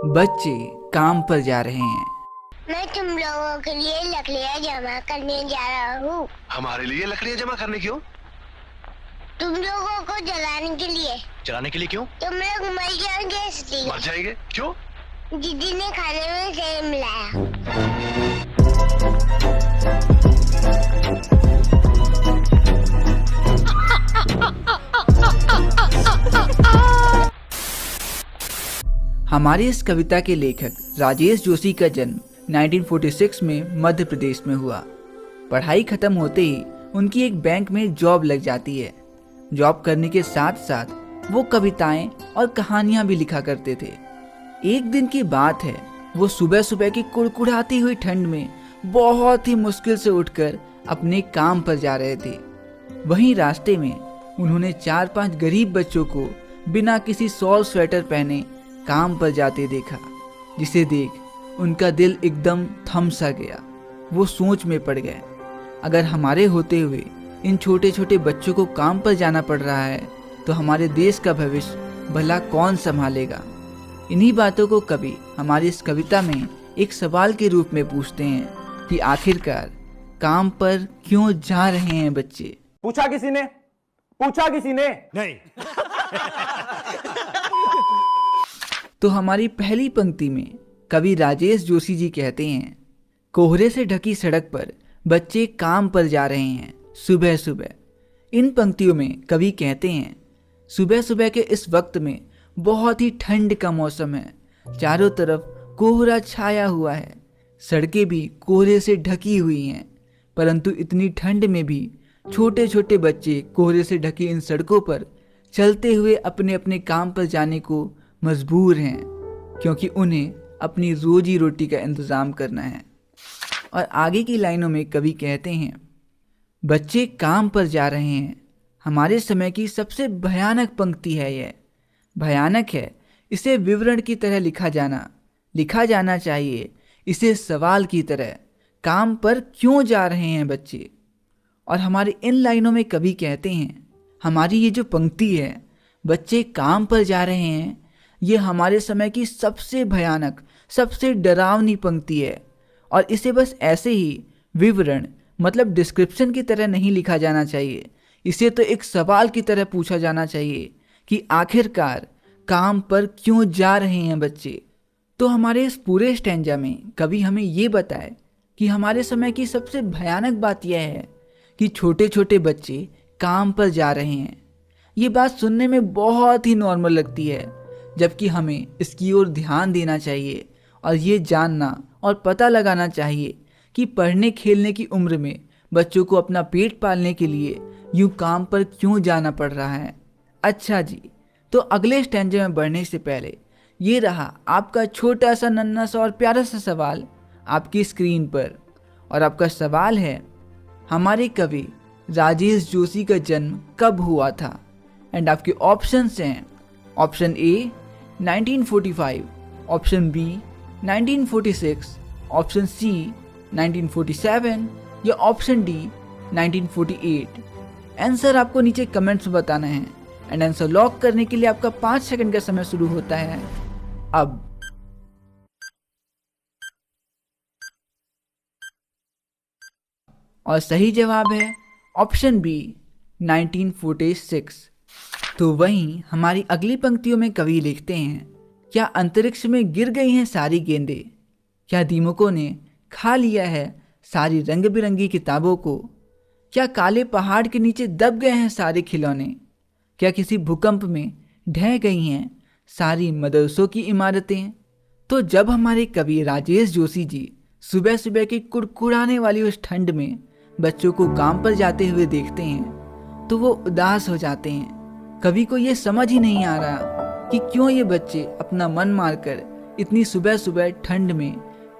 बच्चे काम पर जा रहे हैं। मैं तुम लोगों के लिए लकड़ियाँ जमा करने जा रहा हूँ। हमारे लिए लकड़ियाँ जमा करने क्यों? तुम लोगों को जलाने के लिए। जलाने के लिए क्यों? तुम लोग मर जाओगे इसलिए। मर जाएंगे क्यों? दीदी ने खाने में सेब मिलाया। हमारी इस कविता के लेखक राजेश जोशी का जन्म 1946 में मध्य प्रदेश में हुआ। पढ़ाई खत्म होते ही उनकी एक बैंक में जॉब लग जाती है। जॉब करने के साथ साथ वो कविताएं और कहानियां भी लिखा करते थे। एक दिन की बात है, वो सुबह सुबह की कुड़कुड़ाती हुई ठंड में बहुत ही मुश्किल से उठकर अपने काम पर जा रहे थे। वहीं रास्ते में उन्होंने 4-5 गरीब बच्चों को बिना किसी शॉल स्वेटर पहने काम पर जाते देखा, जिसे देख उनका दिल एकदम थम सा गया। वो सोच में पड़ गए, अगर हमारे होते हुए इन छोटे छोटे बच्चों को काम पर जाना पड़ रहा है तो हमारे देश का भविष्य भला कौन संभालेगा। इन्हीं बातों को कवि हमारी इस कविता में एक सवाल के रूप में पूछते हैं कि आखिरकार काम पर क्यों जा रहे हैं बच्चे। पूछा किसी ने? नहीं। तो हमारी पहली पंक्ति में कवि राजेश जोशी जी कहते हैं, कोहरे से ढकी सड़क पर बच्चे काम पर जा रहे हैं सुबह सुबह। इन पंक्तियों में कवि कहते हैं, सुबह सुबह के इस वक्त में बहुत ही ठंड का मौसम है, चारों तरफ कोहरा छाया हुआ है, सड़कें भी कोहरे से ढकी हुई हैं, परंतु इतनी ठंड में भी छोटे छोटे बच्चे कोहरे से ढकी इन सड़कों पर चलते हुए अपने अपने काम पर जाने को मजबूर हैं, क्योंकि उन्हें अपनी रोजी रोटी का इंतज़ाम करना है। और आगे की लाइनों में कवि कहते हैं, बच्चे काम पर जा रहे हैं। हमारे समय की सबसे भयानक पंक्ति है यह। भयानक है, इसे विवरण की तरह लिखा जाना चाहिए, इसे सवाल की तरह। काम पर क्यों जा रहे हैं बच्चे। और हमारे इन लाइनों में कवि कहते हैं, हमारी ये जो पंक्ति है, बच्चे काम पर जा रहे हैं, ये हमारे समय की सबसे भयानक, सबसे डरावनी पंक्ति है। और इसे बस ऐसे ही विवरण मतलब डिस्क्रिप्शन की तरह नहीं लिखा जाना चाहिए, इसे तो एक सवाल की तरह पूछा जाना चाहिए कि आखिरकार काम पर क्यों जा रहे हैं बच्चे। तो हमारे इस पूरे स्टैंजा में कवि हमें ये बताए कि हमारे समय की सबसे भयानक बात यह है कि छोटे छोटे बच्चे काम पर जा रहे हैं। ये बात सुनने में बहुत ही नॉर्मल लगती है, जबकि हमें इसकी ओर ध्यान देना चाहिए और ये जानना और पता लगाना चाहिए कि पढ़ने खेलने की उम्र में बच्चों को अपना पेट पालने के लिए यूं काम पर क्यों जाना पड़ रहा है। अच्छा जी, तो अगले स्टैंजे में बढ़ने से पहले ये रहा आपका छोटा सा नन्हा सा और प्यारा सा सवाल आपकी स्क्रीन पर। और आपका सवाल है, हमारे कवि राजेश जोशी का जन्म कब हुआ था। एंड आपके ऑप्शंस हैं, option A 1945, option B 1946, option C 1947 या ऑप्शन डी 1948। आंसर आपको नीचे कमेंट्स में बताना है एंड आंसर लॉक करने के लिए आपका 5 सेकंड का समय शुरू होता है अब। और सही जवाब है ऑप्शन बी 1946। तो वहीं हमारी अगली पंक्तियों में कवि लिखते हैं, क्या अंतरिक्ष में गिर गई हैं सारी गेंदें, क्या दीमकों ने खा लिया है सारी रंग बिरंगी किताबों को, क्या काले पहाड़ के नीचे दब गए हैं सारे खिलौने, क्या किसी भूकंप में ढह गई हैं सारी मदरसों की इमारतें। तो जब हमारे कवि राजेश जोशी जी सुबह सुबह की कुड़कुड़ाने वाली उस ठंड में बच्चों को काम पर जाते हुए देखते हैं तो वो उदास हो जाते हैं। कवि को ये समझ ही नहीं आ रहा कि क्यों ये बच्चे अपना मन मारकर इतनी सुबह सुबह ठंड में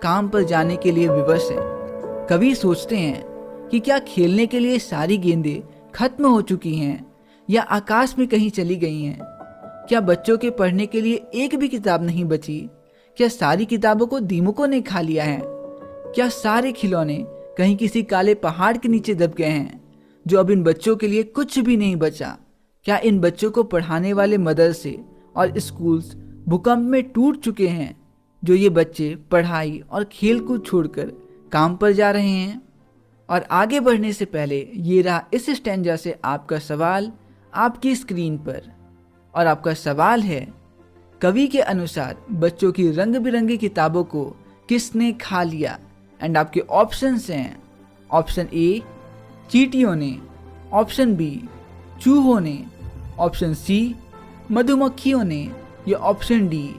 काम पर जाने के लिए विवश हैं। कवि सोचते हैं कि क्या खेलने के लिए सारी गेंदें खत्म हो चुकी हैं या आकाश में कहीं चली गई हैं। क्या बच्चों के पढ़ने के लिए एक भी किताब नहीं बची, क्या सारी किताबों को दीमकों ने खा लिया है, क्या सारे खिलौने कहीं किसी काले पहाड़ के नीचे दब गए हैं जो अब इन बच्चों के लिए कुछ भी नहीं बचा। क्या इन बच्चों को पढ़ाने वाले मदरसे और स्कूल्स भूकंप में टूट चुके हैं जो ये बच्चे पढ़ाई और खेल कूद छोड़कर काम पर जा रहे हैं। और आगे बढ़ने से पहले ये रहा इस स्टैंजा से आपका सवाल आपकी स्क्रीन पर। और आपका सवाल है, कवि के अनुसार बच्चों की रंग बिरंगी किताबों को किसने खा लिया? एंड आपके ऑप्शंस हैं, ऑप्शन ए चींटियों ने, ऑप्शन बी चूहों ने, ऑप्शन सी मधुमक्खियों ने, या ऑप्शन डी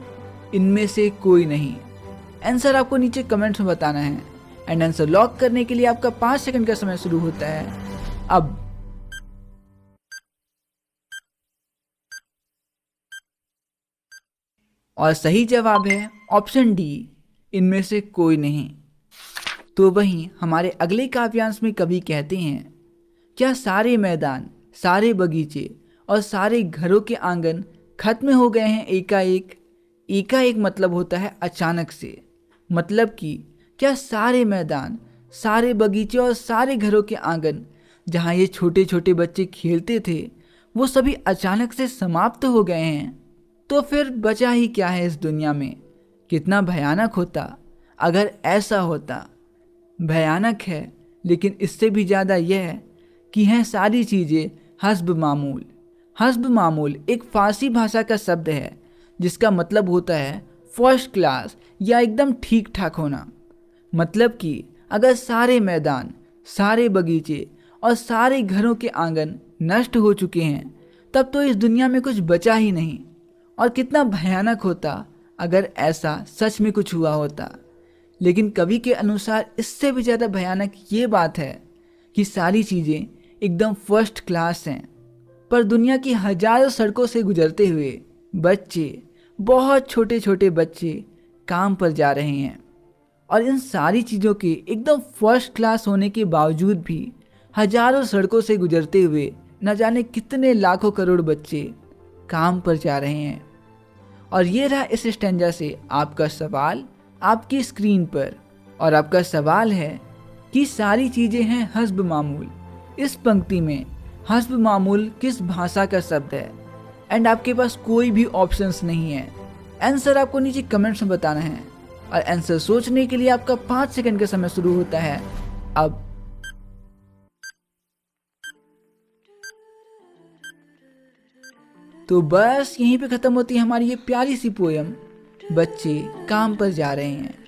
इनमें से कोई नहीं। आंसर आपको नीचे कमेंट्स में बताना है। एंड आंसर लॉक करने के लिए आपका 5 सेकंड का समय शुरू होता है अब। और सही जवाब है ऑप्शन डी, इनमें से कोई नहीं। तो वहीं हमारे अगले काव्यांश में कवि कहते हैं, क्या सारे मैदान, सारे बगीचे और सारे घरों के आंगन खत्म हो गए हैं एकाएक? एकाएक मतलब होता है अचानक से। मतलब कि क्या सारे मैदान, सारे बगीचे और सारे घरों के आंगन जहाँ ये छोटे छोटे बच्चे खेलते थे वो सभी अचानक से समाप्त हो गए हैं? तो फिर बचा ही क्या है इस दुनिया में? कितना भयानक होता अगर ऐसा होता। भयानक है, लेकिन इससे भी ज़्यादा यह है कि हैं सारी चीज़ें हस्ब मामूल। हस्ब मामूल एक फारसी भाषा का शब्द है जिसका मतलब होता है फर्स्ट क्लास या एकदम ठीक ठाक होना। मतलब कि अगर सारे मैदान, सारे बगीचे और सारे घरों के आंगन नष्ट हो चुके हैं तब तो इस दुनिया में कुछ बचा ही नहीं। और कितना भयानक होता अगर ऐसा सच में कुछ हुआ होता। लेकिन कवि के अनुसार इससे भी ज़्यादा भयानक ये बात है कि सारी चीज़ें एकदम फर्स्ट क्लास हैं, पर दुनिया की हजारों सड़कों से गुजरते हुए बच्चे, बहुत छोटे छोटे बच्चे काम पर जा रहे हैं। और इन सारी चीज़ों के एकदम फर्स्ट क्लास होने के बावजूद भी हजारों सड़कों से गुजरते हुए न जाने कितने लाखों करोड़ बच्चे काम पर जा रहे हैं। और ये रहा इस स्टैंजा से आपका सवाल आपकी स्क्रीन पर। और आपका सवाल है कि सारी चीज़ें हैं हस्ब मामूल। इस पंक्ति में हस्ब मामूल किस भाषा का शब्द है? एंड आपके पास कोई भी ऑप्शंस नहीं है। आंसर आपको नीचे कमेंट्स में बताना है। और आंसर सोचने के लिए आपका 5 सेकंड का समय शुरू होता है अब। तो बस यहीं पे ख़त्म होती है हमारी ये प्यारी सी पोयम, बच्चे काम पर जा रहे हैं।